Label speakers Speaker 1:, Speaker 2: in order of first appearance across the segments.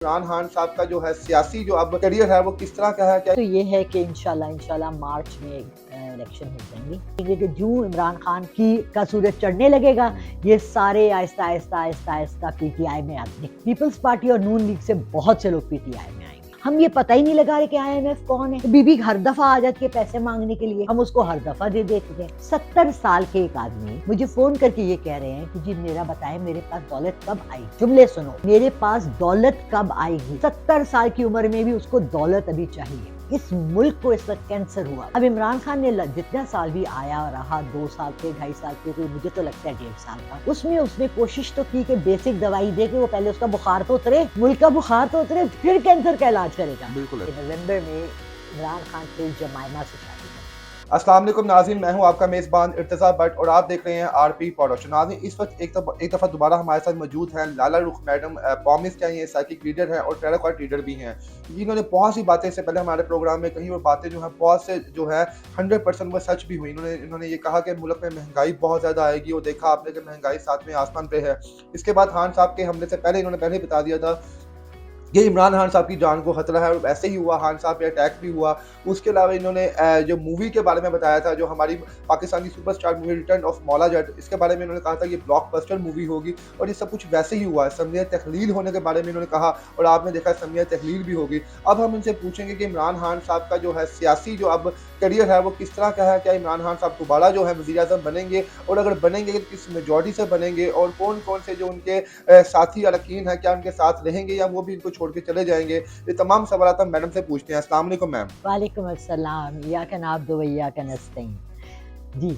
Speaker 1: इमरान खान साहब का जो है सियासी जो अब करियर है वो किस तरह का है क्या?
Speaker 2: तो ये है कि इंशाल्लाह मार्च में इलेक्शन हो जाएंगे कि जो इमरान खान की का सूरज चढ़ने लगेगा, ये सारे आहिस्ता आहिस्ता आहिस्ता आहिस्ता पीटीआई में आते हैं। पीपल्स पार्टी और नून लीग से बहुत से लोग पीटीआई में आएंगे। हम ये पता ही नहीं लगा रहे कि आईएमएफ कौन है। बीबी हर दफा आ जाती है पैसे मांगने के लिए, हम उसको हर दफा दे देते हैं। 70 साल के एक आदमी मुझे फोन करके ये कह रहे हैं कि जी मेरा बताएं मेरे पास दौलत कब आई। जुमले सुनो, मेरे पास दौलत कब आएगी। 70 साल की उम्र में भी उसको दौलत अभी चाहिए। इस मुल्क को इस वक्त कैंसर हुआ। अब इमरान खान ने जितना साल भी आया और रहा, 2 साल के 2.5 साल के, कोई मुझे तो लगता है 1.5 साल का, उसमें उसने कोशिश तो की कि बेसिक दवाई दे के वो पहले उसका बुखार तो उतरे, मुल्क का बुखार तो उतरे, फिर कैंसर का इलाज करेगा।
Speaker 1: बिल्कुल।
Speaker 2: नवंबर में इमरान खान फिर जमाइमा से शादी करेगा।
Speaker 1: अस्सलाम वालेकुम नाज़रीन, मैं हूं आपका मेज़बान इर्तिज़ा भट्ट और आप देख रहे हैं आरपी प्रोडक्शन। नाज़रीन, इस वक्त एक दफ़ा दोबारा हमारे साथ मौजूद हैं लाला रुख मैडम। पॉमिस क्या हैं, साइकिक रीडर हैं और टैरो कार्ड रीडर भी हैं। इन्होंने बहुत सी बातें इससे पहले हमारे प्रोग्राम में कही और बातें जो हैं बहुत से जो है 100% वो सच भी हुई। इन्होंने ये कहा कि मुल्क में महंगाई बहुत ज़्यादा आएगी और देखा आपने कि महंगाई सातवें आसमान पे है। इसके बाद खान साहब के हमले से पहले इन्होंने पहले ही बता दिया था ये इमरान खान साहब की जान को खतरा है और वैसे ही हुआ, खान साहब पे अटैक भी हुआ। उसके अलावा इन्होंने जो मूवी के बारे में बताया था, जो हमारी Pakistani superstar movie return of Maula Jatt, इसके बारे में इन्होंने कहा था ये ब्लॉकबस्टर मूवी होगी और ये सब कुछ वैसे ही हुआ। समिया तहलील होने के बारे में इन्होंने कहा और आपने देखा समिया तहलील भी होगी। अब हम इनसे पूछेंगे कि इमरान खान साहब का जो है सियासी जो अब करियर है वो किस तरह का है। क्या इमरान खान साहब दोबारा जो है वज़ीर-ए-आज़म बनेंगे और अगर बनेंगे तो किस मेजॉरिटी से बनेंगे और कौन कौन से जो उनके साथी अरकान हैं क्या उनके साथ रहेंगे या वो भी इनको छोड़ के चले जाएंगे। ये तमाम सवाल हम मैडम से पूछते हैं। अस्सलाम वालेकुम मैम।
Speaker 2: वालेकुम अस्सलाम, इय्याका नअब्दु व इय्याका नस्तईन। जी,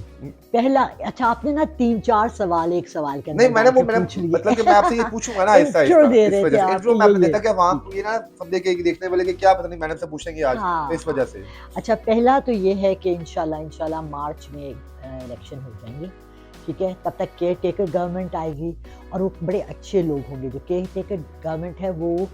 Speaker 2: पहला अच्छा आपने ना 3-4 सवाल एक सवाल के
Speaker 1: नहीं
Speaker 2: अंदर
Speaker 1: मैंने
Speaker 2: डाल
Speaker 1: वो
Speaker 2: के
Speaker 1: मैंने
Speaker 2: पूछ लिए।
Speaker 1: मतलब कि मैं आपसे ये पूछूंगा ना आहिस्ता
Speaker 2: इंट्रो
Speaker 1: आहिस्ता,
Speaker 2: दे
Speaker 1: इस
Speaker 2: रहे थे
Speaker 1: वजह से
Speaker 2: आप,
Speaker 1: इंट्रो मैं आपको
Speaker 2: यही है।
Speaker 1: देता कि वहाँ
Speaker 2: ठीक।
Speaker 1: ये ना सब देखने वाले कि क्या पता नहीं मैडम से पूछेंगे आज, तो इस
Speaker 2: हाँ,
Speaker 1: वजह से।
Speaker 2: अच्छा पहला तो ये है कि इंशाल्लाह मार्च में इलेक्शन हो जाएंगे, ठीक है। तब तक केयर टेकर गवर्नमेंट आएगी और वो बड़े अच्छे लोग होंगे। जो केयर टेकर गवर्नमेंट है वो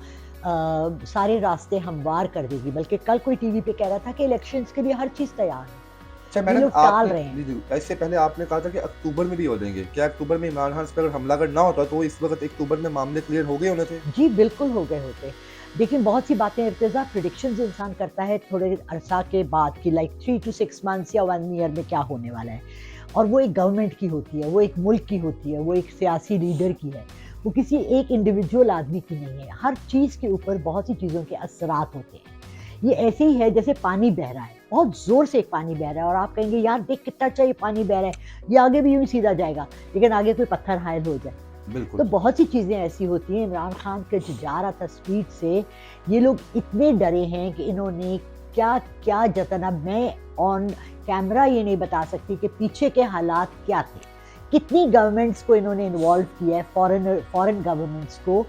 Speaker 2: सारे रास्ते हमवार कर देगी। बल्कि कल कोई टीवी पे कह रहा था कि इलेक्शंस के लिए हर चीज़ तैयार है,
Speaker 1: अच्छा
Speaker 2: ये
Speaker 1: मैडम,
Speaker 2: लोग टाल
Speaker 1: आपने
Speaker 2: रहे हैं।
Speaker 1: जी, जी, इससे पहले आपने कहा था कि अक्टूबर में भी हो जाएंगे। क्या अक्टूबर में इमरान खान पे अगर हमला अगर ना होता तो इस वक्त अक्टूबर में मामले क्लियर हो गए होने थे?
Speaker 2: जी, बिल्कुल हो गए होते। लेकिन बहुत सी बातें इर्तिज़ा प्रेडिक्शंस इंसान करता है थोड़े अरसा के बाद कि लाइक 3 टू 6 मंथ्स या 1 ईयर में क्या होने वाला है। और वो एक गवर्नमेंट की होती है, वो एक मुल्क की होती है, वो एक सियासी लीडर की है। वो किसी एक इंडिविजुअल आदमी की नहीं है। हर चीज़ के ऊपर बहुत सी चीज़ों के असरात होते हैं। ये ऐसे ही है जैसे पानी बह रहा है, बहुत ज़ोर से एक पानी बह रहा है और आप कहेंगे यार देख कितना अच्छा ये पानी बह रहा है, ये आगे भी यूँ ही सीधा जाएगा, लेकिन आगे कोई पत्थर हायल हो जाए। तो
Speaker 1: बिल्कुल।
Speaker 2: बहुत सी चीज़ें ऐसी होती हैं। इमरान खान के जो जा रहा था स्पीड से, ये लोग इतने डरे हैं कि इन्होंने क्या-क्या जतन, अब मैं ऑन कैमरा ये नहीं बता सकती कि पीछे के हालात क्या थे। कितनी गवर्नमेंट्स को इन्होंने इन्वॉल्व किया है, फॉरेन गवर्नमेंट्स को,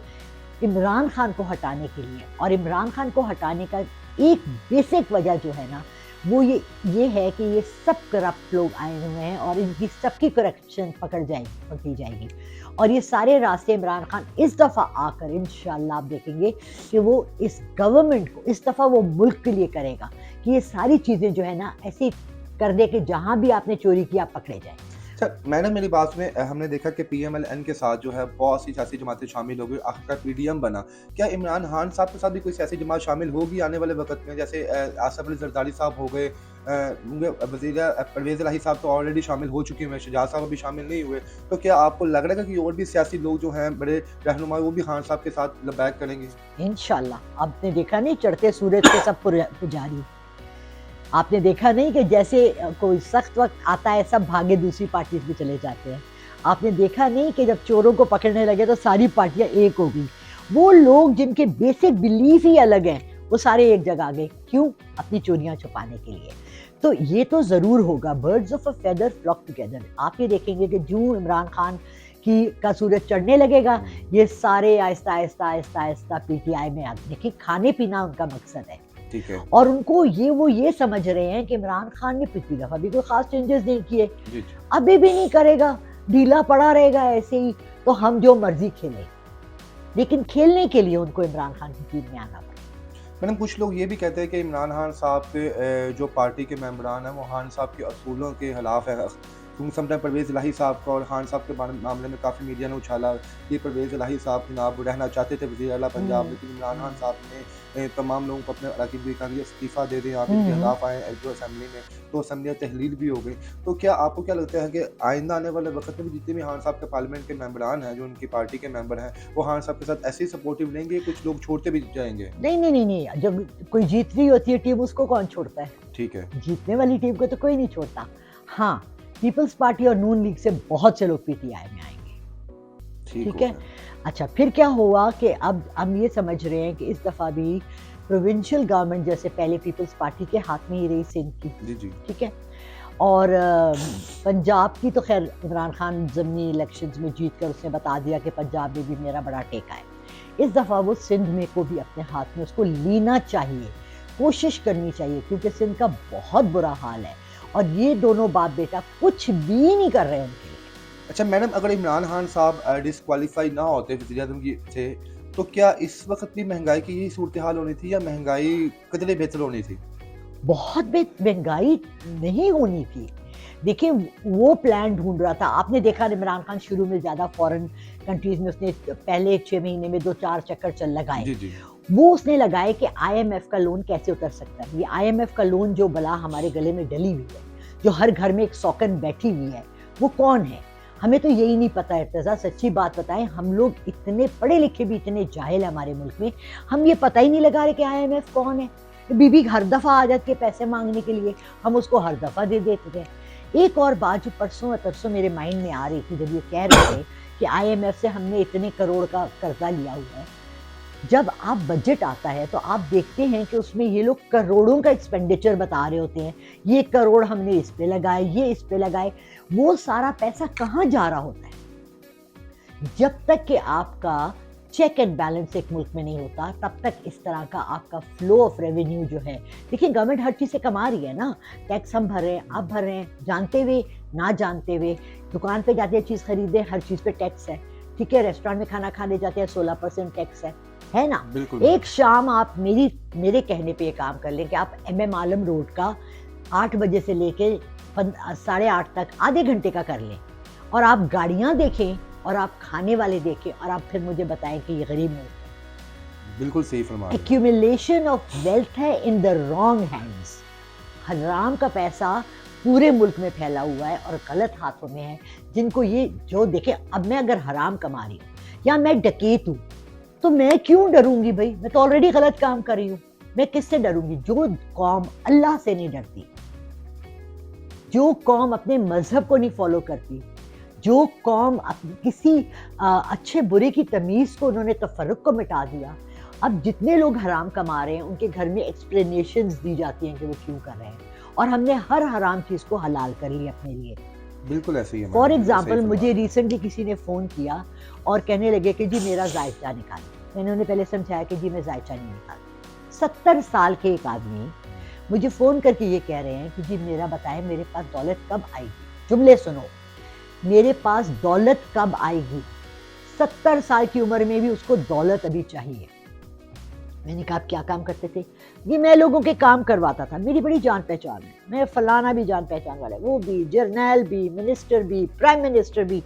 Speaker 2: इमरान खान को हटाने के लिए। और इमरान खान को हटाने का एक बेसिक वजह जो है ना, वो ये है कि ये सब करप्ट लोग आए हुए हैं और इनकी सबकी करप्शन पकड़ी जाएगी। और ये सारे रास्ते इमरान खान इस दफ़ा आकर इंशाल्लाह आप देखेंगे कि वो इस गवर्नमेंट को इस दफ़ा वो मुल्क के लिए करेगा कि ये सारी चीज़ें जो है ना ऐसे कर दे कि जहाँ भी आपने चोरी किया आप पकड़े जाए।
Speaker 1: अच्छा मैडम, मेरी बात में हमने देखा कि पीएमएलएन के साथ जो है बहुत सी सियासी जमातें शामिल हो गई, आखिरकार पीडीएम बना। क्या इमरान खान साहब के साथ भी कोई सियासी जमात शामिल होगी आने वाले वक्त में? जैसे आसिफ अली जरदारी साहब हो गए, वज़ीर परवेज़ इलाही साहब तो ऑलरेडी शामिल हो चुके हैं, शहजाद साहब अभी शामिल नहीं हुए। तो क्या आपको लग रहा है कि और भी सियासी लोग जो हैं बड़े रहनुमा वो भी खान साहब के साथ बैक करेंगे?
Speaker 2: इंशाल्लाह। आपने देखा नहीं चढ़ते सूरज के सब पुजारी। आपने देखा नहीं कि जैसे कोई सख्त वक्त आता है सब भागे दूसरी पार्टी में चले जाते हैं। आपने देखा नहीं कि जब चोरों को पकड़ने लगे तो सारी पार्टियां एक हो गई। वो लोग जिनके बेसिक बिलीफ ही अलग हैं वो सारे एक जगह आ गए। क्यों? अपनी चोरियां छुपाने के लिए। तो ये तो ज़रूर होगा, birds of a feather flock together. आप ये देखेंगे कि जो इमरान खान का सूरज चढ़ने लगेगा, ये सारे आहिस्ता आहिस्ता आहिस्ता आहिस्ता पीटीआई में आते। देखिए खाने पीना उनका मकसद है
Speaker 1: ठीक है।
Speaker 2: और उनको ये समझ रहे हैं कि इमरान खान ने पिछली दफा भी कोई खास चेंजेस नहीं किए,
Speaker 1: जी।
Speaker 2: अभी भी नहीं करेगा, ढीला पड़ा रहेगा ऐसे ही, तो हम जो मर्जी खेलें। लेकिन खेलने के लिए उनको इमरान खान की टीम में आना पड़ेगा।
Speaker 1: मैडम, कुछ लोग ये भी कहते हैं कि इमरान खान साहब के जो पार्टी के मेंबरान हैं वो खान साहब के असूलों के खिलाफ है, क्योंकि समटाइम परवेज़ इलाही साहब का और खान साहब के मामले में काफ़ी मीडिया ने उछाला कि परवेज़ इलाही साहब जनाब रहना चाहते थे वज़ीर आला पंजाब,
Speaker 2: हुँ,
Speaker 1: लेकिन इमरान खान
Speaker 2: हुँ,
Speaker 1: साहब ने तमाम लोगों को अपने अराकीन भी कहा कि इस्तीफ़ा दे दें आप,
Speaker 2: हुँ,
Speaker 1: इनके
Speaker 2: हुँ।
Speaker 1: खिलाफ आएँ जो असेंबली में, तो असेंबलियाँ तहलील भी हो गई। तो क्या आपको क्या लगता है कि आइंदा आने वाले वक़्त में भी जितने भी खान साहब के पार्लियामेंट के मेंबरान हैं, जो उनकी पार्टी के मेंबर हैं, वो खान साहब के साथ ऐसे ही सपोर्टिव रहेंगे, कुछ लोग छोड़ते भी जाएँगे?
Speaker 2: नहीं, जब कोई जीत रही होती है टीम उसको कौन छोड़ता है?
Speaker 1: ठीक है,
Speaker 2: जीतने वाली टीम को तो कोई नहीं छोड़ता। हाँ, पीपल्स पार्टी और नून लीग से बहुत से लोग पीटीआई में आएँगे,
Speaker 1: ठीक
Speaker 2: ठीक
Speaker 1: हो
Speaker 2: है?
Speaker 1: गया।
Speaker 2: अच्छा, फिर क्या हुआ कि अब हम ये समझ रहे हैं कि इस दफ़ा भी प्रोविंशियल गवर्नमेंट जैसे पहले पीपल्स पार्टी के हाथ में ही रही सिंध की,
Speaker 1: जी, जी।
Speaker 2: ठीक है? और पंजाब की तो ख़ैर इमरान खान ज़मीनी इलेक्शंस में जीत कर उसने बता दिया कि पंजाब में भी मेरा बड़ा टेका है। इस दफ़ा वो सिंध में को भी अपने हाथ में उसको लेना चाहिए, कोशिश करनी चाहिए क्योंकि सिंध का बहुत बुरा हाल है और ये दोनों बाप-बेटा कुछ भी नहीं कर रहे हैं उनके लिए।
Speaker 1: अच्छा मैडम, अगर इमरान खान साहब डिस्क्वालीफाई ना होते वज़ीर-ए-आज़म की थे, तो क्या इस वक़्त भी महँगाई की यही सूरत-ए-हाल होनी थी या महँगाई कदरे बेहतर होनी थी?
Speaker 2: बहुत महंगाई नहीं होनी थी। देखिए वो प्लान ढूँढ रहा था। आपने देखा इमरान खान शुरू में ज़्यादा फ़ॉरेन कंट्रीज़ में उसने पहले 6 महीने में 2-4 चक्कर लगाए।
Speaker 1: जी, जी।
Speaker 2: वो उसने लगाए कि आईएमएफ का लोन कैसे उतर सकता है। ये आईएमएफ का लोन जो बला हमारे गले में डली हुई है, जो हर घर में एक सौकन बैठी हुई है, वो कौन है? हमें तो यही नहीं पता इर्तिज़ा, सच्ची बात बताएँ, हम लोग इतने पढ़े लिखे भी इतने जाहिल हैं हमारे मुल्क में, हम ये पता ही नहीं लगा रहे कि आईएमएफ कौन है। बीबी हर दफ़ा आ जाती है पैसे माँगने के लिए, हम उसको हर दफ़ा दे देते थे। एक और बात जो परसों-तरसों मेरे माइंड में आ रही थी जब ये कह रहे थे कि आईएमएफ से हमने इतने करोड़ का कर्ज़ा लिया हुआ है। जब आप बजट आता है तो आप देखते हैं कि उसमें ये लोग करोड़ों का एक्सपेंडिचर बता रहे होते हैं। ये करोड़ हमने इस पे लगाए, ये इस पे लगाए। वो सारा पैसा कहाँ जा रहा होता है? जब तक कि आपका चेक एंड बैलेंस एक मुल्क में नहीं होता, तब तक इस तरह का आपका फ्लो ऑफ रेवेन्यू जो है, देखिए गवर्नमेंट हर चीज़ से कमा रही है ना, टैक्स हम भर रहे हैं, आप भर रहे हैं, जानते हुए, ना जानते हुए, दुकान पे जाते हैं चीज़ खरीदे, हर चीज़ पे टैक्स है, ठीक है, रेस्टोरेंट में खाना खाने जाते हैं 16% टैक्स है ना?
Speaker 1: बिल्कुल,
Speaker 2: एक शाम आप मेरे कहने पे ये काम कर लें कि आप एमएम आलम रोड का 8 बजे से लेके 8:30 तक आधे घंटे का कर लें और आप गाड़ियाँ देखें और आप खाने वाले देखें और आप फिर मुझे बताएं कि ये गरीब मुल्क है।
Speaker 1: बिल्कुल सही फरमा रहे हैं।
Speaker 2: एक्यूमुलेशन ऑफ वेल्थ है इन द रॉन्ग हैंड्स। हराम का पैसा पूरे मुल्क में फैला हुआ है और गलत हाथों में है, जिनको ये जो देखे, अब मैं अगर हराम कमा रही हूँ या मैं डकैत हूँ तो मैं क्यों डरूंगी भाई? मैं तो ऑलरेडी गलत काम कर रही हूँ, मैं किससे डरूंगी? जो कौम अल्लाह से नहीं डरती, जो कौम अपने मजहब को नहीं फॉलो करती, जो कौम किसी अच्छे बुरे की तमीज़ को उन्होंने तफर्रुक को मिटा दिया, अब जितने लोग हराम कमा रहे हैं उनके घर में एक्सप्लेनेशंस दी जाती हैं कि वो क्यों कर रहे हैं और हमने हर हराम चीज़ को हलाल कर लिया अपने लिए।
Speaker 1: बिल्कुल ऐसे ही है
Speaker 2: फॉर
Speaker 1: मैडम, बिल्कुल सही
Speaker 2: एग्जाम्पल
Speaker 1: फरमा
Speaker 2: मुझे
Speaker 1: रहे हैं।
Speaker 2: रिसेंटली किसी ने फ़ोन किया और कहने लगे कि जी मेरा जायचा निकालें। मैंने उन्हें पहले समझाया कि जी मैं जायचा नहीं निकालती। 70 साल के एक आदमी मुझे फ़ोन करके ये कह रहे हैं कि जी मेरा बताएं मेरे पास दौलत कब आएगी? जुमले सुनो, मेरे पास दौलत कब आएगी? 70 साल की उम्र में भी उसको दौलत अभी चाहिए। मैंने कहा आप क्या काम करते थे? ये मैं लोगों के काम करवाता था, मेरी बड़ी जान पहचान है, मैं फलाना भी जान पहचान वाला है, वो भी, जर्नैल भी, मिनिस्टर भी, प्राइम मिनिस्टर भी,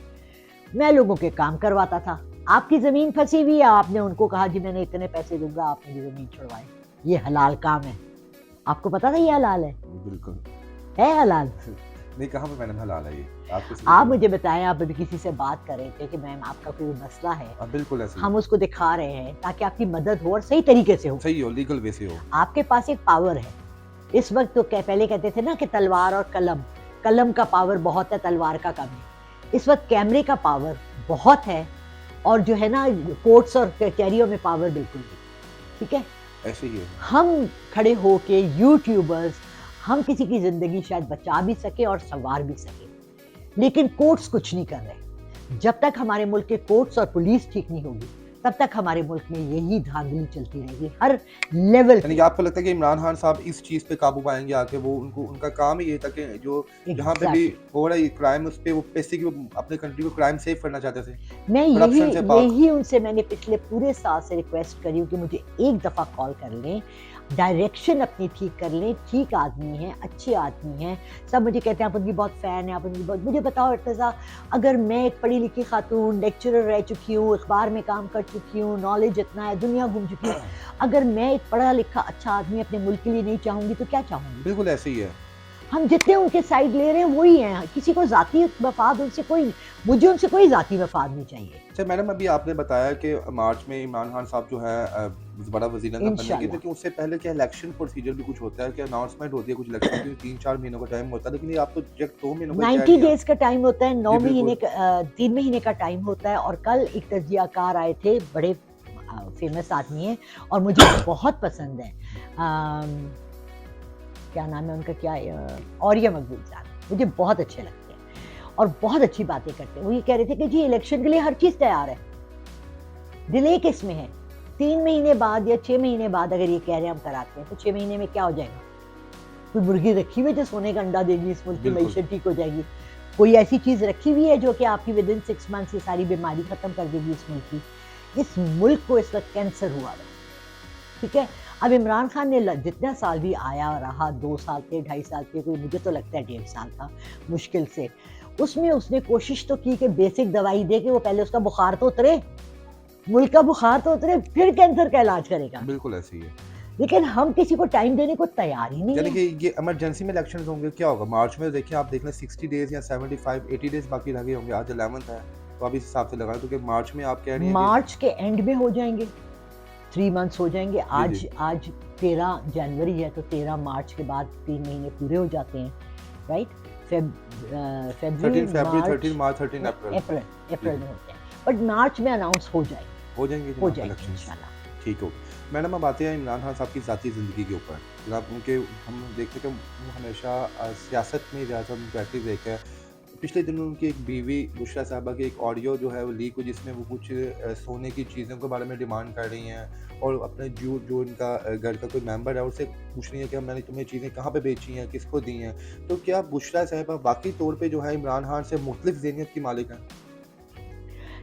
Speaker 2: मैं लोगों के काम करवाता था। आपकी ज़मीन फंसी हुई है, आपने उनको कहा जी मैंने इतने पैसे दूंगा, आप मेरी ज़मीन छुड़वाएं। ये हलाल काम है। आपको पता था ये हलाल है?
Speaker 1: बिल्कुल।
Speaker 2: है हलाल?
Speaker 1: नहीं, कहाँ पे मैडम हलाल है ये?
Speaker 2: आप मुझे बताएं, आप अभी किसी से बात कर रहे थे कि मैम आपका कोई मसला है,
Speaker 1: बिल्कुल ऐसे ही।
Speaker 2: हम उसको दिखा रहे हैं ताकि आपकी मदद हो और सही तरीके से हो।
Speaker 1: सही हो, लीगल वे से हो।
Speaker 2: आपके पास एक पावर है। इस वक्त तो पहले कहते थे ना कि तलवार और कलम, कलम का पावर बहुत है, तलवार का कम है। इस वक्त कैमरे का पावर बहुत है और जो है ना कोर्ट्स और कचहरियों में पावर बिल्कुल नहीं। ठीक है,
Speaker 1: ऐसे ही है।
Speaker 2: हम खड़े होके यूट्यूबर्स, हम किसी की ज़िंदगी शायद बचा भी सके और संवार भी सके, लेकिन कोर्ट्स कुछ नहीं कर रहे। जब तक हमारे मुल्क के कोर्ट्स और पुलिस ठीक नहीं होगी, तब तक हमारे मुल्क में यही धांधली चलती रहेगी हर लेवल
Speaker 1: यानी कि आपको लगता है कि इमरान खान साहब इस चीज़ पे काबू पाएंगे आके, वो उनको उनका काम ही ये था कि जो जहाँ पे भी
Speaker 2: एग्जैक्टली।
Speaker 1: हो रहा है क्राइम, उस पे वो बेसिकली वो अपने कंट्री को क्राइम सेव करना चाहते थे,
Speaker 2: मैं यही
Speaker 1: करप्शन से पाक।
Speaker 2: यही उनसे मैंने पिछले पूरे साल से रिक्वेस्ट करी हूँ कि मुझे एक दफ़ा कॉल कर लें, डायरेक्शन अपनी ठीक कर लें, ठीक आदमी हैं, अच्छे आदमी हैं। सब मुझे कहते हैं आप उनकी बहुत फ़ैन हैं, आप उनकी बहुत, मुझे बताओ इर्तज़ा, अगर मैं एक पढ़ी लिखी खातून लेक्चरर रह चुकी हूँ, अखबार में काम कर चुकी हूँ, नॉलेज इतना है, दुनिया घूम चुकी हूँ, अगर मैं एक पढ़ा लिखा अच्छा आदमी अपने मुल्क के लिए नहीं चाहूँगी तो क्या चाहूँगी?
Speaker 1: बिल्कुल ऐसे ही है।
Speaker 2: हम जितने उनके साइड ले रहे हैं वही हैं, किसी को ज़ाती मफ़ाद उनसे कोई, मुझे उनसे कोई ज़ाती मफ़ाद नहीं चाहिए।
Speaker 1: अच्छा मैडम, अभी आपने बताया कि मार्च में इमरान खान साहब जो है बड़ा वज़ीर-ए-आज़म बनेंगे,
Speaker 2: इंशाल्लाह।
Speaker 1: लेकिन उससे पहले क्या इलेक्शन प्रोसीजर भी कुछ होता है, कि अनाउंसमेंट होती है कुछ इलेक्शन की, 3-4 महीनों का टाइम होता है, लेकिन ये आप तो डायरेक्ट 2 महीनों का ही कह
Speaker 2: 90
Speaker 1: रही हैं।
Speaker 2: डेज़ का टाइम होता है, 9
Speaker 1: जी
Speaker 2: महीने
Speaker 1: बिल्कुल।
Speaker 2: का 3 महीने का टाइम होता है। और कल एक तज्ज़ियाकार आए थे, बड़े फ़ेमस आदमी हैं और मुझे बहुत पसंद हैं। क्या नाम है उनका, क्या औरिया मकबूल साहब, मुझे बहुत अच्छे लगते हैं और बहुत अच्छी बातें करते हैं। वो ये कह रहे थे कि जी इलेक्शन के लिए हर चीज़ तैयार है, डिले किस में है? 3 महीने बाद या 6 महीने बाद अगर ये कह रहे हैं हम कराते हैं, तो 6 महीने में क्या हो जाएगा? कोई मुर्गी रखी हुई है जो सोने का अंडा देगी, इस मुल्क की
Speaker 1: बिल्कुल।
Speaker 2: मईशत ठीक हो जाएगी? कोई ऐसी चीज़ रखी हुई है जो कि आपकी विदिन 6 मंथ्स ये सारी बीमारी खत्म कर देगी इस मुल्क की? इस मुल्क को इस वक्त कैंसर हुआ है, ठीक है? अब इमरान खान ने जितना साल भी आया रहा, 2 साल थे, 2.5 साल थे, कोई मुझे तो लगता है 1.5 साल था मुश्किल से, उसमें उसने कोशिश तो की कि बेसिक दवाई दे के वो पहले उसका बुखार तो उतरे, मुल्क का बुखार तो उतरे, फिर कैंसर का इलाज करेगा।
Speaker 1: बिल्कुल ऐसे ही है।
Speaker 2: लेकिन हम किसी को टाइम देने को तैयार ही नहीं
Speaker 1: यानी
Speaker 2: है।
Speaker 1: कि ये इमरजेंसी में इलेक्शंस होंगे, क्या होगा मार्च में? देखिए आप देख लें 60 डेज़ या 75 80 डेज़ बाकी रह गए होंगे, आज 11th है, तो आप इस हिसाब से लगाएं, तो कि मार्च में आप कह रही हैं कि
Speaker 2: मार्च के एंड में हो जाएंगे, 3 मंथ्स हो जाएंगे।
Speaker 1: जी
Speaker 2: आज
Speaker 1: जी
Speaker 2: आज 13 जनवरी है, तो 13 मार्च के बाद 3 महीने पूरे हो जाते हैं, राइट? फरवरी,
Speaker 1: 13 फरवरी,
Speaker 2: मार्च,
Speaker 1: 13 मार्च, 13 अप्रैल
Speaker 2: अप्रैल में होते हैं, बट मार्च में अनाउंस हो जाएंगे,
Speaker 1: हो जाएंगे
Speaker 2: हो
Speaker 1: जनाब
Speaker 2: जाएंगे
Speaker 1: इलेक्शंस।
Speaker 2: इंशाल्लाह।
Speaker 1: ठीक हो। मैडम अब आते हैं इमरान खान साहब की ज़ाती ज़िंदगी के ऊपर। जनाब उनके हम देखते हैं कि वो हमेशा सियासत में ज़्यादा उनको एक्टिव देखा है। पिछले दिनों उनकी एक बीवी बुशरा साहबा की एक ऑडियो जो है वो लीक हुई, जिसमें वो कुछ सोने की चीज़ों के बारे में डिमांड कर रही हैं, और अपने जो उनका घर का कोई मेंबर है उससे पूछ रही हैं कि मैंने तुम्हें चीज़ें कहाँ पे बेची हैं, किसको दी हैं। तो क्या बुशरा साहबा वाक़ई तौर पे जो है इमरान खान से मुख्तलिफ ज़हनियत की मालिक हैं?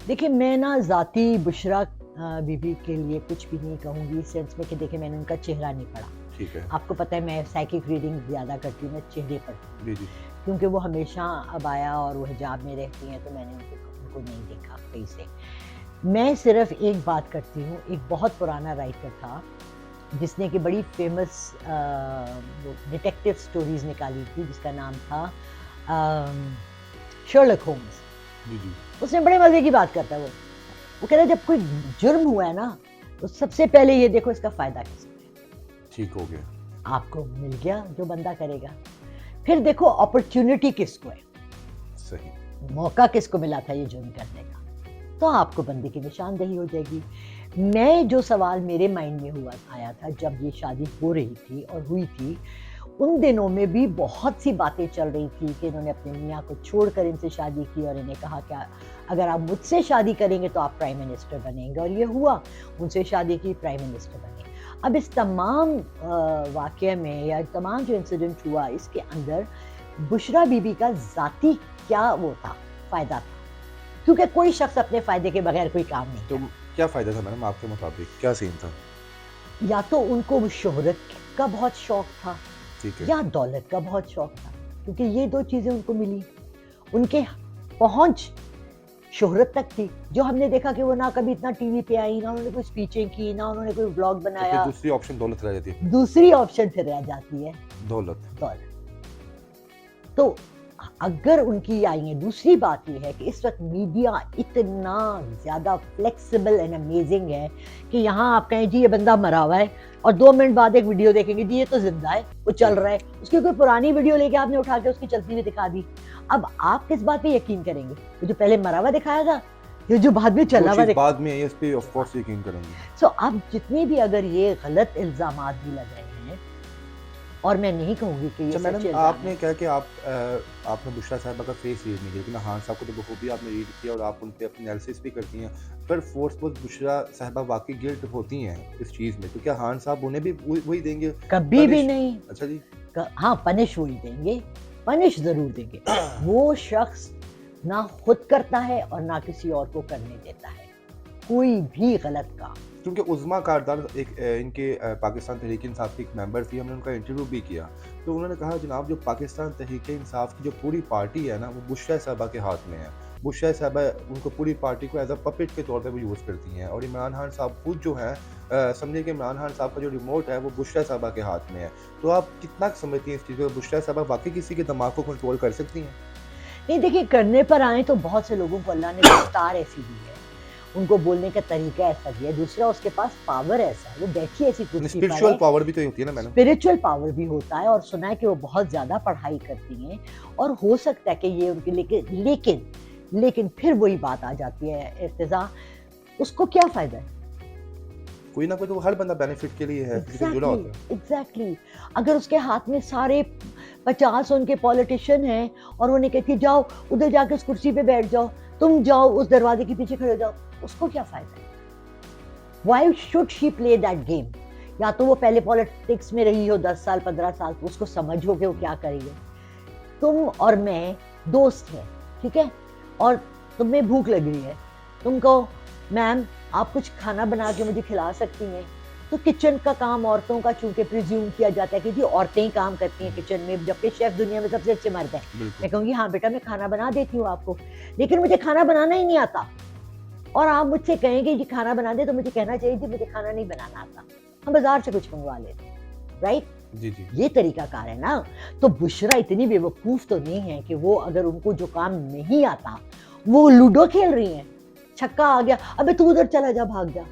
Speaker 2: देखिए, मैं ना ज़ाती बुशरा बीबी के लिए कुछ भी नहीं कहूँगी, इस सेंस में कि देखिए मैंने उनका चेहरा नहीं पढ़ा।
Speaker 1: ठीक है।
Speaker 2: आपको पता है मैं साइकिक रीडिंग ज़्यादा करती हूँ, मैं चेहरे पढ़ती हूँ,
Speaker 1: जी, जी।
Speaker 2: क्योंकि वो हमेशा अबाया और वो हिजाब में रहती हैं, तो मैंने उनको नहीं देखा कहीं से। मैं सिर्फ एक बात करती हूँ, एक बहुत पुराना राइटर था जिसने कि बड़ी फेमस वो डिटेक्टिव स्टोरीज़ निकाली थी, जिसका नाम था शर्लक होम्स।
Speaker 1: जी, जी।
Speaker 2: उसमें बड़े मज़े की बात करता है वो कह रहा है जब कोई जुर्म हुआ है ना, तो सबसे पहले ये देखो इसका फ़ायदा किसको है।
Speaker 1: ठीक हो गया।
Speaker 2: आपको मिल गया जो बंदा करेगा, फिर देखो अपॉर्चुनिटी किसको है,
Speaker 1: सही।
Speaker 2: मौका किसको मिला था ये जुर्म करने का, तो आपको बंदे की निशानदेही हो जाएगी। मैं जो सवाल मेरे माइंड में हुआ आया था जब ये शादी हो रही थी और हुई थी, उन दिनों में भी बहुत सी बातें चल रही थी कि इन्होंने अपने मियाँ को छोड़कर इनसे शादी की और इन्हें कहा कि अगर आप मुझसे शादी करेंगे तो आप प्राइम मिनिस्टर बनेंगे, और ये हुआ, उनसे शादी की, प्राइम मिनिस्टर बने। अब इस तमाम वाक़ये में या तमाम जो इंसिडेंट हुआ, इसके अंदर बुशरा बीबी का ज़ाती क्या वो था, फ़ायदा था, क्योंकि कोई शख्स अपने फ़ायदे के बगैर कोई काम नहीं
Speaker 1: तो
Speaker 2: करता।
Speaker 1: क्या फ़ायदा था मैडम आपके मुताबिक? क्या सीन था?
Speaker 2: या तो उनको शोहरत का बहुत शौक था
Speaker 1: ठीक है।
Speaker 2: या दौलत का बहुत शौक था, क्योंकि ये 2 चीज़ें उनको मिली। उनके पहुँच शोहरत तक थी, जो हमने देखा कि वो ना कभी इतना टीवी पे आई, ना उन्होंने कोई स्पीचें की, ना उन्होंने कोई व्लॉग
Speaker 1: तो फिर
Speaker 2: बनाया।
Speaker 1: दूसरी ऑप्शन दौलत रह जाती है।
Speaker 2: दूसरी ऑप्शन फिर रह जाती है
Speaker 1: दौलत।
Speaker 2: दौलत। तो अगर उनकी आई है, दूसरी बात ये है कि इस वक्त मीडिया इतना ज़्यादा फ्लेक्सिबल एंड अमेजिंग है कि यहाँ आप कहें जी ये बंदा मरा हुआ है और 2 मिनट बाद एक वीडियो देखेंगे जी ये तो जिंदा है, वो चल रहा है, उसकी कोई पुरानी वीडियो लेके आपने उठा के उसकी चलती हुई दिखा दी। अब आप किस बात पे यकीन करेंगे, वो जो पहले मरा हुआ दिखाया था या जो बाद में चला हुआ दिखाया?
Speaker 1: बाद में है, इस पे ऑफ कोर्स यकीन करेंगे।
Speaker 2: सो अब जितने भी अगर ये गलत इल्जामात भी लगाए हैं, और मैं नहीं कहूँगी कि ये
Speaker 1: अच्छा
Speaker 2: सच
Speaker 1: मैडम,
Speaker 2: इल्ज़ाम
Speaker 1: आपने
Speaker 2: है।
Speaker 1: कहा कि आपने बुशरा साहिबा का फेस रीड नहीं किया, लेकिन खान साहब को तो बखूबी आपने रीड किया और आप उन पे अपनी एनालिसिस भी करती हैं। पर फोर्स बुशरा साहिबा वाक़ई गिल्ट होती हैं इस चीज़ में, तो क्या खान साहब उन्हें भी वही देंगे
Speaker 2: कभी भी
Speaker 1: पनिश?
Speaker 2: नहीं।
Speaker 1: अच्छा जी।
Speaker 2: हाँ, पनिश वही देंगे, पनिश ज़रूर देंगे। वो शख्स ना खुद करता है और ना किसी और को करने देता है, कोई भी गलत काम।
Speaker 1: क्योंकि उज़्मा कारदार एक इनके पाकिस्तान तहरीक-ए-इंसाफ की एक मेंबर थी, हमने उनका इंटरव्यू भी किया। तो उन्होंने कहा जनाब जो पाकिस्तान तहरीक-ए-इंसाफ की जो पूरी पार्टी है ना, वो बुशरा साहिबा के हाथ में है। बुशरा साहिबा उनको पूरी पार्टी को एज़ अ पपेट के तौर पे वो यूज़ करती हैं और इमरान खान साहब खुद जो हैं समझिए कि इमरान खान साहब का जो रिमोट है वो बुशरा साहिबा के हाथ में है। तो आप कितना समझती हैं इस चीज़ को, बुशरा साहिबा वाक़ई किसी के दिमाग को कंट्रोल कर सकती हैं?
Speaker 2: नहीं देखिए, करने पर आएँ तो बहुत से लोगों को अल्लाह ने रफ़्तार ऐसी दी है, उनको बोलने का तरीका ऐसा दिया है, दूसरा उसके पास पावर ऐसा है, वो बैठी ऐसी कुर्सी पर
Speaker 1: स्पिरिचुअल
Speaker 2: है।
Speaker 1: पावर भी तो होती है ना मैडम?
Speaker 2: स्पिरिचुअल पावर भी होता है और सुना है कि वो बहुत ज़्यादा पढ़ाई करती हैं और हो सकता है कि ये उनके लेकिन फिर वही बात आ जाती है इर्तिज़ा, उसको क्या फ़ायदा है?
Speaker 1: कोई ना कोई तो हर बंदा बेनिफिट के लिए है, किसी से जुड़ा होता है।
Speaker 2: एग्ज़ैक्टली। अगर उसके हाथ में सारे 50 उनके पॉलिटिशियन हैं और उन्हें कहती है जाओ उधर जाके उस कुर्सी पे बैठ जाओ, तुम जाओ उस दरवाजे के पीछे खड़े हो जाओ, उसको क्या फ़ायदा है? Why should she play that game? या तो वो पहले पॉलिटिक्स में रही हो 10 साल 15 साल, तो उसको समझ हो कि वो क्या कर रही है। तुम और मैं दोस्त हैं, ठीक है? और तुम्हें भूख लग रही है, तुम कहो मैम आप कुछ खाना बना के मुझे खिला सकती हैं? तो किचन का काम औरतों का चूँकि प्रिज़्यूम किया जाता है कि जी औरतें ही काम करती हैं किचन में, जबकि शेफ़ दुनिया में सबसे अच्छे मर्द हैं।
Speaker 1: बिल्कुल।
Speaker 2: मैं कहूँगी हाँ बेटा मैं खाना बना देती हूँ आपको, लेकिन मुझे खाना बनाना ही नहीं आता। और आप मुझसे कहें कि जी खाना बना दें तो मुझे कहना चाहिए जी मुझे खाना नहीं बनाना आता। हम बाज़ार से कुछ मँगवा लेते हैं, राइट?
Speaker 1: जी, जी।
Speaker 2: ये तरीकाकार है ना। तो बुशरा इतनी बेवकूफ़ तो नहीं है कि वो अगर उनको जो काम नहीं आता, वो लूडो खेल रही हैं। छक्का आ गया, अबे तू उधर चला जा, भाग जा।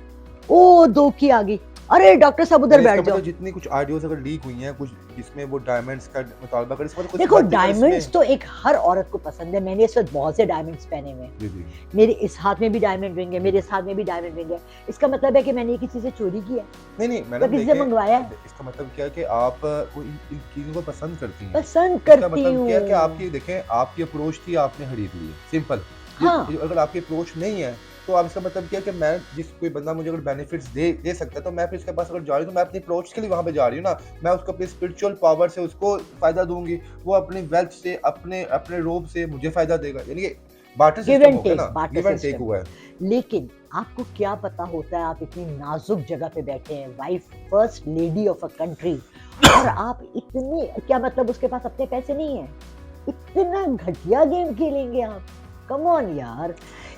Speaker 2: ओह! 2 की आ गई। अरे डॉक्टर साहब उधर
Speaker 1: यानी इसका
Speaker 2: बैठ जाओ।
Speaker 1: मतलब जितनी कुछ ऑडियोज़ अगर लीक हुई हैं, कुछ जिसमें वो डायमंड्स का मुतालबा करे, इसका मतलब कुछ
Speaker 2: देखो
Speaker 1: हद तक
Speaker 2: डायमंड्स
Speaker 1: इसमें।
Speaker 2: तो एक हर औरत को पसंद है। मैंने इस वक़्त बहुत से डायमंड्स पहने हुए हैं।
Speaker 1: जी, जी।
Speaker 2: मेरे इस हाथ में भी डायमंड रिंग है, मेरे इस हाथ में भी डायमंड रिंग है। इसका मतलब है कि मैंने ये किसी से चोरी की है
Speaker 1: नहीं, नहीं
Speaker 2: या
Speaker 1: मैडम
Speaker 2: किसी से
Speaker 1: देखिए,
Speaker 2: मँगवाया है।
Speaker 1: इसका मतलब क्या है कि आप को इन चीज़ों को पसंद करती हैं।
Speaker 2: पसंद
Speaker 1: इसका
Speaker 2: करती
Speaker 1: मतलब क्या है कि
Speaker 2: हूँ।
Speaker 1: आपकी देखें, आपकी अप्रोच थी, आपने खरीद ली है, सिंपल।
Speaker 2: हाँ।
Speaker 1: ये अगर आपकी अप्रोच नहीं है, तो आप इसका मतलब क्या है कि मैं जिस कोई बंदा मुझे अगर बेनिफिट्स दे सकता है, तो मैं फिर उसके पास अगर जा रही हूँ, तो मैं अपनी अप्रोच के लिए वहाँ पे जा रही हूँ ना। मैं उसको अपनी स्पिरिचुअल पावर से उसको फ़ायदा दूँगी, वो अपनी वेल्थ से, अपने अपने रोब से मुझे फ़ायदा देगा। यानी कि बार्टर
Speaker 2: गिव
Speaker 1: सिस्टम
Speaker 2: एंड
Speaker 1: हो गया
Speaker 2: टेक,
Speaker 1: ना,
Speaker 2: barter
Speaker 1: give and tech
Speaker 2: system.
Speaker 1: हुआ है।
Speaker 2: लेकिन आपको क्या पता होता है आप इतनी नाजुक जगह पे बैठे हैं, wife first lady of a country और आप इतनी क्या मतलब उसके पास अपने पैसे नहीं है, इतना घटिया गेम खेलेंगे आप? कम ऑन यार।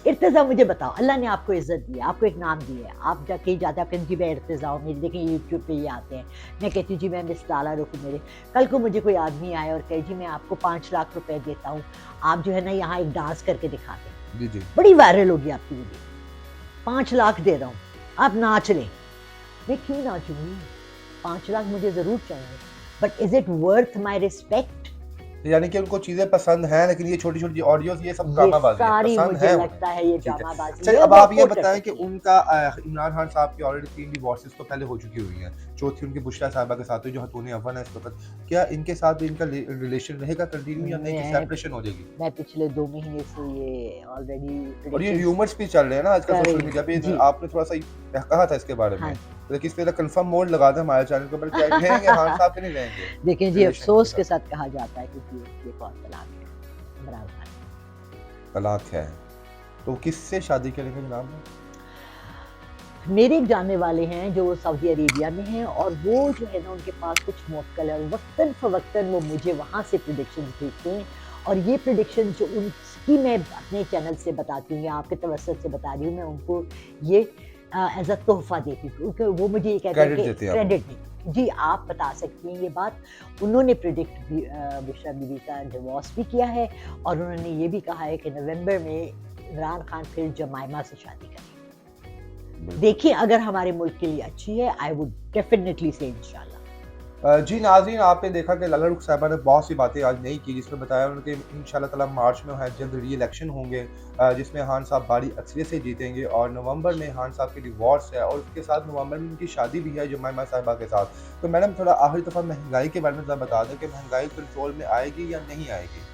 Speaker 2: इर्तिजा मुझे बताओ, अल्लाह ने आपको इज्जत दी है, आपको एक नाम दिया है, आप जा कहीं जाते हैं आप कहते हैं जी मैं इर्तिजा हूँ, मेरी देखें यूट्यूब पे ये आते हैं, मैं कहती हूँ जी मैं मिस लाला रुख हूँ मेरे। कल को मुझे कोई आदमी आए और कहे जी मैं आपको 5 लाख रुपए देता हूँ, आप जो है ना यहाँ एक डांस करके दिखा दें।
Speaker 1: जी, जी।
Speaker 2: बड़ी वायरल होगी आपकी वीडियो। 5 लाख दे रहा हूँ, आप नाच लें। मैं क्यों नाचूँगी? 5 लाख मुझे ज़रूर चाहिए, but is it worth my respect?
Speaker 1: यानी कि उनको चीज़ें पसंद हैं, लेकिन ये छोटी-छोटी ऑडियोज़ ये सब
Speaker 2: ये
Speaker 1: ड्रामाबाज़ी है,
Speaker 2: सारी
Speaker 1: पसंद
Speaker 2: मुझे
Speaker 1: है उन्हें।
Speaker 2: लगता है ये
Speaker 1: ठीक है।
Speaker 2: ड्रामाबाज़ी
Speaker 1: अच्छा,
Speaker 2: है,
Speaker 1: अब
Speaker 2: वो
Speaker 1: आप ये
Speaker 2: अफ़ोर्ड कर
Speaker 1: बताएँ कि
Speaker 2: सकती हैं।
Speaker 1: उनका इमरान खान साहब की ऑलरेडी 3 डिवोर्सेज़ तो पहले हो चुकी हुई हैं। चौथी उनकी बुशरा साहिबा के साथ हुई, जो खतून अव्वल है इस वक़्त। क्या इनके साथ भी इनका रिलेशन रहेगा कंटिन्यू, या नहीं कि
Speaker 2: मैं
Speaker 1: सेपरेशन हो जाएगी?
Speaker 2: मैं पिछले 2 महीने से ये ऑलरेडी
Speaker 1: और ये
Speaker 2: प्रेडिक्शंस
Speaker 1: र्यूमर्स भी चल रहे हैं ना आजकल
Speaker 2: कर
Speaker 1: सोशल
Speaker 2: रही
Speaker 1: मीडिया पे,
Speaker 2: हूँ। जी,
Speaker 1: आपने थोड़ा-सा कहा था इसके बारे में।
Speaker 2: हाँ।
Speaker 1: लेकिन इस पे कंफर्म मोड लगा दें हमारे चैनल के ऊपर, क्या रहेंगे खान साहब के नहीं रहेंगे
Speaker 2: देखिए जी,
Speaker 1: रिलेशन
Speaker 2: अफ़सोस
Speaker 1: के
Speaker 2: के
Speaker 1: साथ?
Speaker 2: साथ कहा जाता है कि जी ये कौन तलाक है, इमरान खान।
Speaker 1: तलाक है। तो किससे शादी करेंगे जनाब?
Speaker 2: मेरे एक जानने वाले हैं जो सऊदी अरेबिया में हैं और वो जो है ना उनके पास कुछ मौक्कल है, वक्तन फ़वक्तन वो मुझे वहाँ से प्रेडिक्शंस भेजते हैं और ये प्रेडिक्शन जो उनकी मैं अपने चैनल से बताती हूँ या आपके तवज्जुह से बता रही हूँ, मैं उनको ये एज़ अ तोहफ़ा देती हूँ क्योंकि वो मुझे ये कहते हैं
Speaker 1: क्रेडिट
Speaker 2: कि
Speaker 1: देते हैं आप
Speaker 2: क्रेडिट दें। जी, आप बता सकती हैं ये बात। उन्होंने प्रेडिक्ट भी बुशरा बीवी का डिवोर्स भी किया है और उन्होंने ये भी कहा है कि नवंबर में इमरान खान फिर जमाइमा से शादी करेंगे।
Speaker 1: बिल्कुल।
Speaker 2: देखिए अगर हमारे मुल्क के लिए अच्छी है, आई वुड डेफिनेटली से इंशाल्लाह।
Speaker 1: जी नाज़रीन, आपने देखा कि लाला रुख साहिबा ने बहुत सी बातें आज नहीं की, जिसमें बताया उन्होंने कि इंशाल्लाह ताला मार्च में है जल्द री इलेक्शन होंगे, जिसमें खान साहब बड़ी अक्सरियत से जीतेंगे और नवंबर में खान साहब की डिवोर्स है और उसके साथ नवंबर में उनकी शादी भी है जुम्मा साहिबा के साथ। तो मैडम थोड़ा आखिरी दफ़ा महंगाई के बारे में ज़रा बता दें कि महंगाई कंट्रोल में आएगी या नहीं आएगी?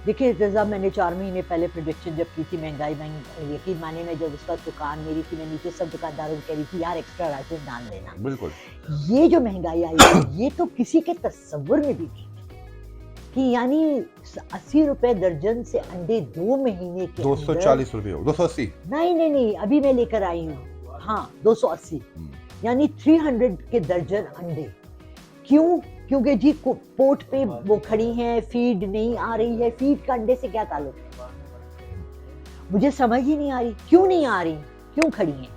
Speaker 2: देखिए रज़ा, मैंने 4 महीने पहले प्रेडिक्शन जब की थी महंगाई यकीन मानिए, मैं जब उस वक़्त दुकान मेरी थी, मैं नीचे सब दुकानदारों को कह रही थी यार एक्स्ट्रा राशन डाल देना।
Speaker 1: बिल्कुल।
Speaker 2: ये जो महंगाई आई है ये तो किसी के तसव्वुर में भी नहीं थी कि यानी 80 रुपए दर्जन से अंडे 2 महीने के अंदर।
Speaker 1: 240 रुपये, 280।
Speaker 2: नहीं, अभी मैं लेकर आई हूँ। हाँ, 280 यानी 300 के दर्जन अंडे। क्यों? क्योंकि जी पोर्ट पे वो खड़ी हैं, फीड नहीं आ रही है। फीड का अंडे से क्या ताल्लुक है? मुझे समझ ही नहीं आ रही, क्यों नहीं आ रही? क्यों खड़ी हैं?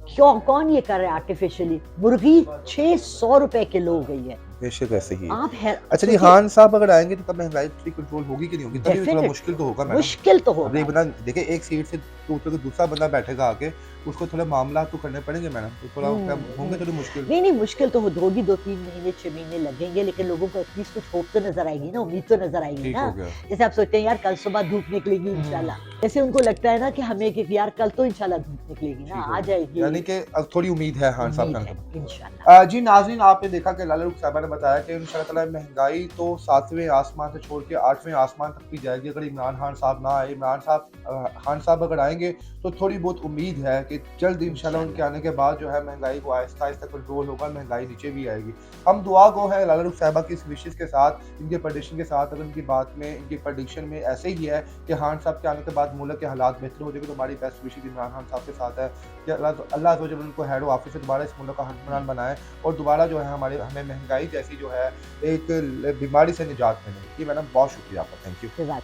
Speaker 2: क्यों, कौन ये कर रहा है आर्टिफिशियली? मुर्गी 600 रुपए किलो हो गई है।
Speaker 1: बेशक ऐसे ही है।
Speaker 2: आप है
Speaker 1: अच्छा जी, खान साहब अगर आएंगे तो तब महंगाई थोड़ी कंट्रोल होगी कि नहीं होगी? तभी तो थोड़ा
Speaker 2: Definite-
Speaker 1: मुश्किल तो होगा मैडम।
Speaker 2: मुश्किल तो
Speaker 1: अब
Speaker 2: होगा।
Speaker 1: एक बंदा देखिए, एक सीट से दूसरे को दूसरा बंदा बैठेगा आके, उसको थोड़े मामला तो करने पड़ेंगे मैडम, तो थोड़ा क्या होंगे थोड़ी मुश्किल।
Speaker 2: नहीं, मुश्किल तो होगी, 2-3 महीने 6 महीने लगेंगे, लेकिन लोगों को एटलीस्ट कुछ होप तो नजर आएगी ना, उम्मीद तो नजर आएगी
Speaker 1: ठीक
Speaker 2: ना।
Speaker 1: हो गया।
Speaker 2: जैसे आप सोचते हैं यार कल सुबह धूप निकलेगी इंशाल्लाह, जैसे उनको लगता है ना कि हमें कि यार कल तो इंशाल्लाह धूप निकलेगी ना,
Speaker 1: ठीक हो
Speaker 2: आ
Speaker 1: गया।
Speaker 2: जाएगी।
Speaker 1: यानी कि अब थोड़ी उम्मीद है खान साहब
Speaker 2: उम्मीद
Speaker 1: के
Speaker 2: है
Speaker 1: आने पे।
Speaker 2: इंशाल्लाह।
Speaker 1: जी नाज़रीन, आपने देखा कि लाला रुख साहिबा ने बताया कि इंशाल्लाह ताला महंगाई तो 7वें आसमान से छोड़ के 8वें आसमान तक भी जाएगी अगर इमरान खान साहब ना आए। इमरान साहब खान साहब अगर आएंगे तो थोड़ी बहुत उम्मीद है कि जल्द इंशाल्लाह उनके आने के बाद जो है महंगाई को आहिस्ता आहिस्ता कंट्रोल होगा, महंगाई नीचे भी आएगी। हम दुआ गो है लाला रुख साहिबा की इस विशेज़ के साथ, इनके प्रेडिक्शन के साथ, अगर इनकी बात में, इनकी प्रेडिक्शन में ऐसे ही है कि खान साहब के आने के बाद मुल्क के हालात बेहतर हो जाएंगे, तो हमारी बेस्ट विशेज़ इमरान खान साहब के साथ है कि अल्लाह अज़्ज़ व जल उनको हेड ऑफ से दोबारा इस मुल्क का हुक्मरान बनाए और दोबारा जो है हमें महंगाई जैसी जो है एक बीमारी से निजात मिले। जी मैडम, बहुत शुक्रिया आपका, थैंक यू।
Speaker 2: जज़ाक